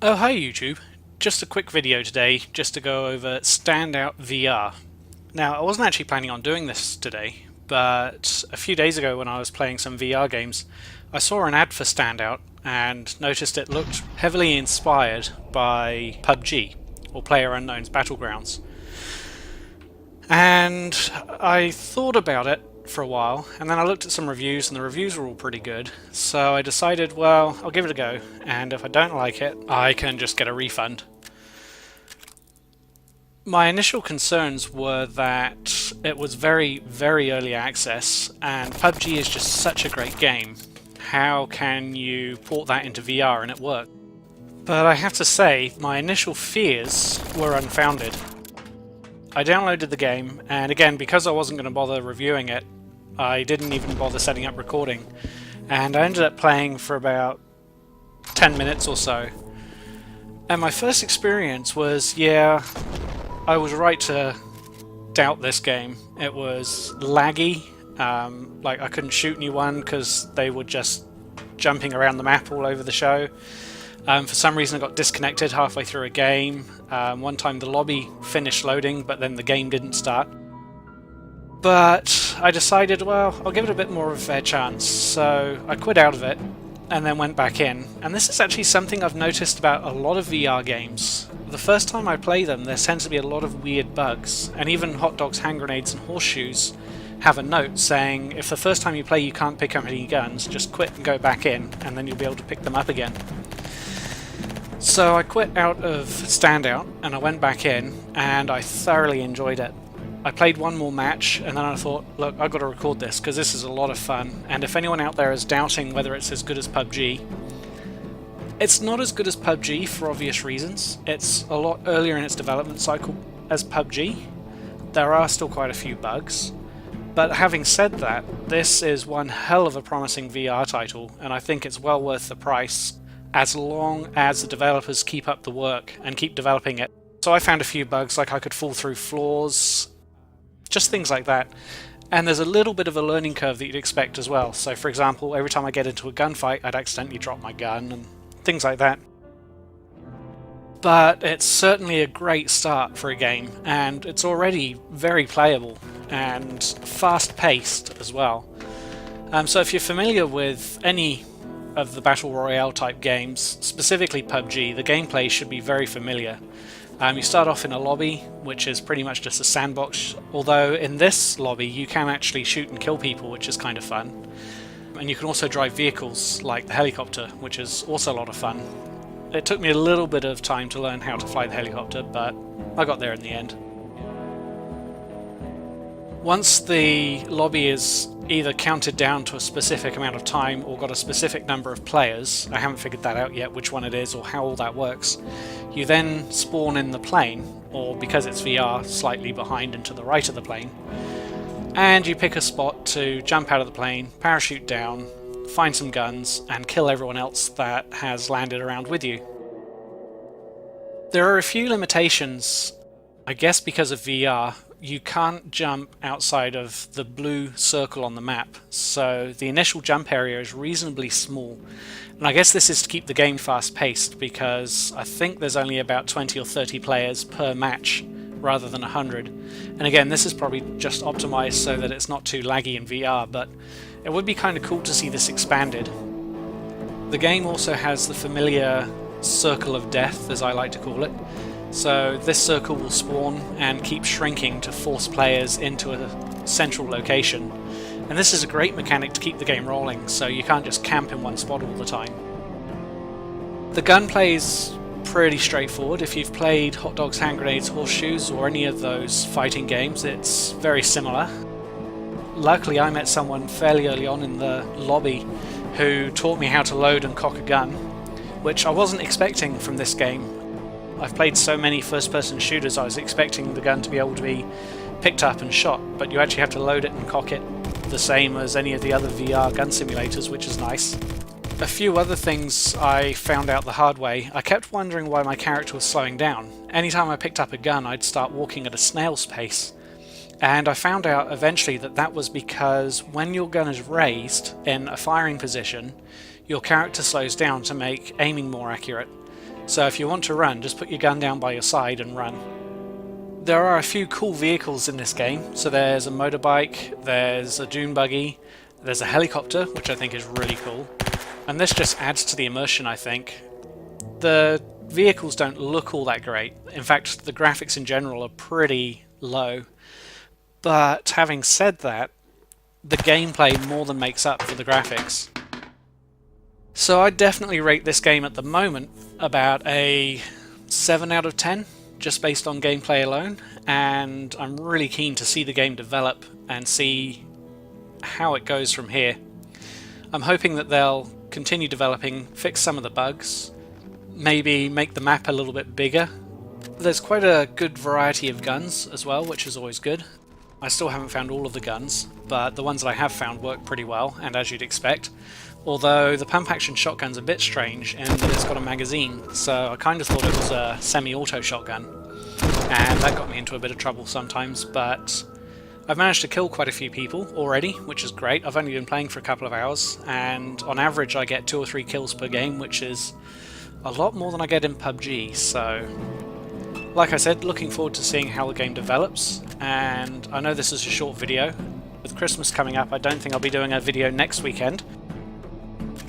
Oh, hi YouTube. Just a quick video today just to go over Standout VR. Now, I wasn't actually planning on doing this today, but a few days ago when I was playing some VR games, I saw an ad for Standout and noticed it looked heavily inspired by PUBG, or PlayerUnknown's Battlegrounds. And I thought about it for a while, and then I looked at some reviews, and the reviews were all pretty good. So I decided, well, I'll give it a go, and if I don't like it, I can just get a refund. My initial concerns were that it was very, very early access, and PUBG is just such a great game. How can you port that into VR and it work? But I have to say, my initial fears were unfounded. I downloaded the game, and again, because I wasn't going to bother reviewing it, I didn't even bother setting up recording, and I ended up playing for about 10 minutes or so. And my first experience was, yeah, I was right to doubt this game. It was laggy, like I couldn't shoot anyone because they were just jumping around the map all over the show. For some reason I got disconnected halfway through a game. One time the lobby finished loading, but then the game didn't start. But I decided, well, I'll give it a bit more of a fair chance, so I quit out of it and then went back in. And this is actually something I've noticed about a lot of VR games. The first time I play them, there tends to be a lot of weird bugs, and even hot dogs, hand grenades and horseshoes have a note saying if the first time you play you can't pick up any guns, just quit and go back in, and then you'll be able to pick them up again. So I quit out of Standout and I went back in, and I thoroughly enjoyed it. I played one more match and then I thought, look, I've got to record this because this is a lot of fun, and if anyone out there is doubting whether it's as good as PUBG, it's not as good as PUBG for obvious reasons. It's a lot earlier in its development cycle as PUBG. There are still quite a few bugs, but having said that, this is one hell of a promising VR title, and I think it's well worth the price as long as the developers keep up the work and keep developing it. So I found a few bugs, like I could fall through floors, just things like that. And there's a little bit of a learning curve that you'd expect as well. So for example, every time I get into a gunfight, I'd accidentally drop my gun and things like that. But it's certainly a great start for a game, and it's already very playable and fast-paced as well. So if you're familiar with any of the Battle Royale type games, specifically PUBG, the gameplay should be very familiar. You start off in a lobby, which is pretty much just a sandbox, although in this lobby you can actually shoot and kill people, which is kind of fun. And you can also drive vehicles, like the helicopter, which is also a lot of fun. It took me a little bit of time to learn how to fly the helicopter, but I got there in the end. Once the lobby is either counted down to a specific amount of time or got a specific number of players, I haven't figured that out yet, which one it is or how all that works, you then spawn in the plane, or because it's VR, slightly behind and to the right of the plane, and you pick a spot to jump out of the plane, parachute down, find some guns, and kill everyone else that has landed around with you. There are a few limitations, I guess because of VR. You can't jump outside of the blue circle on the map, so the initial jump area is reasonably small. And I guess this is to keep the game fast-paced, because I think there's only about 20 or 30 players per match rather than 100. And again, this is probably just optimized so that it's not too laggy in VR, but it would be kind of cool to see this expanded. The game also has the familiar circle of death, as I like to call it. So this circle will spawn and keep shrinking to force players into a central location. And this is a great mechanic to keep the game rolling, so you can't just camp in one spot all the time. The gunplay is pretty straightforward. If you've played hot dogs, hand grenades, horseshoes, or any of those fighting games, it's very similar. Luckily I met someone fairly early on in the lobby who taught me how to load and cock a gun, which I wasn't expecting from this game. I've played so many first-person shooters, I was expecting the gun to be able to be picked up and shot, but you actually have to load it and cock it the same as any of the other VR gun simulators, which is nice. A few other things I found out the hard way. I kept wondering why my character was slowing down. Anytime I picked up a gun, I'd start walking at a snail's pace. And I found out eventually that that was because when your gun is raised in a firing position, your character slows down to make aiming more accurate. So if you want to run, just put your gun down by your side and run. There are a few cool vehicles in this game. So there's a motorbike, there's a dune buggy, there's a helicopter, which I think is really cool. And this just adds to the immersion, I think. The vehicles don't look all that great. In fact, the graphics in general are pretty low. But having said that, the gameplay more than makes up for the graphics. So I definitely rate this game at the moment about a 7 out of 10, just based on gameplay alone, and I'm really keen to see the game develop and see how it goes from here. I'm hoping that they'll continue developing, fix some of the bugs, maybe make the map a little bit bigger. There's quite a good variety of guns as well, which is always good. I still haven't found all of the guns, but the ones that I have found work pretty well, and as you'd expect. Although the pump-action shotgun's a bit strange in that it's got a magazine, so I kind of thought it was a semi-auto shotgun, and that got me into a bit of trouble sometimes, but I've managed to kill quite a few people already, which is great. I've only been playing for a couple of hours, and on average I get 2 or 3 kills per game, which is a lot more than I get in PUBG, so like I said, looking forward to seeing how the game develops, and I know this is a short video. With Christmas coming up, I don't think I'll be doing a video next weekend,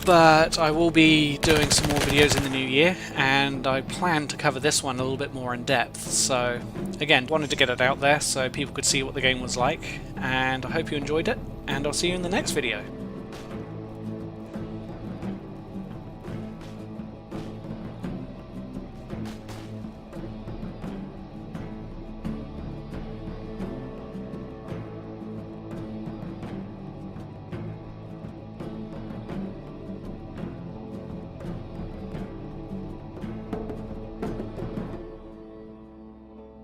but I will be doing some more videos in the new year, and I plan to cover this one a little bit more in depth. So again, wanted to get it out there so people could see what the game was like, and I hope you enjoyed it, and I'll see you in the next video.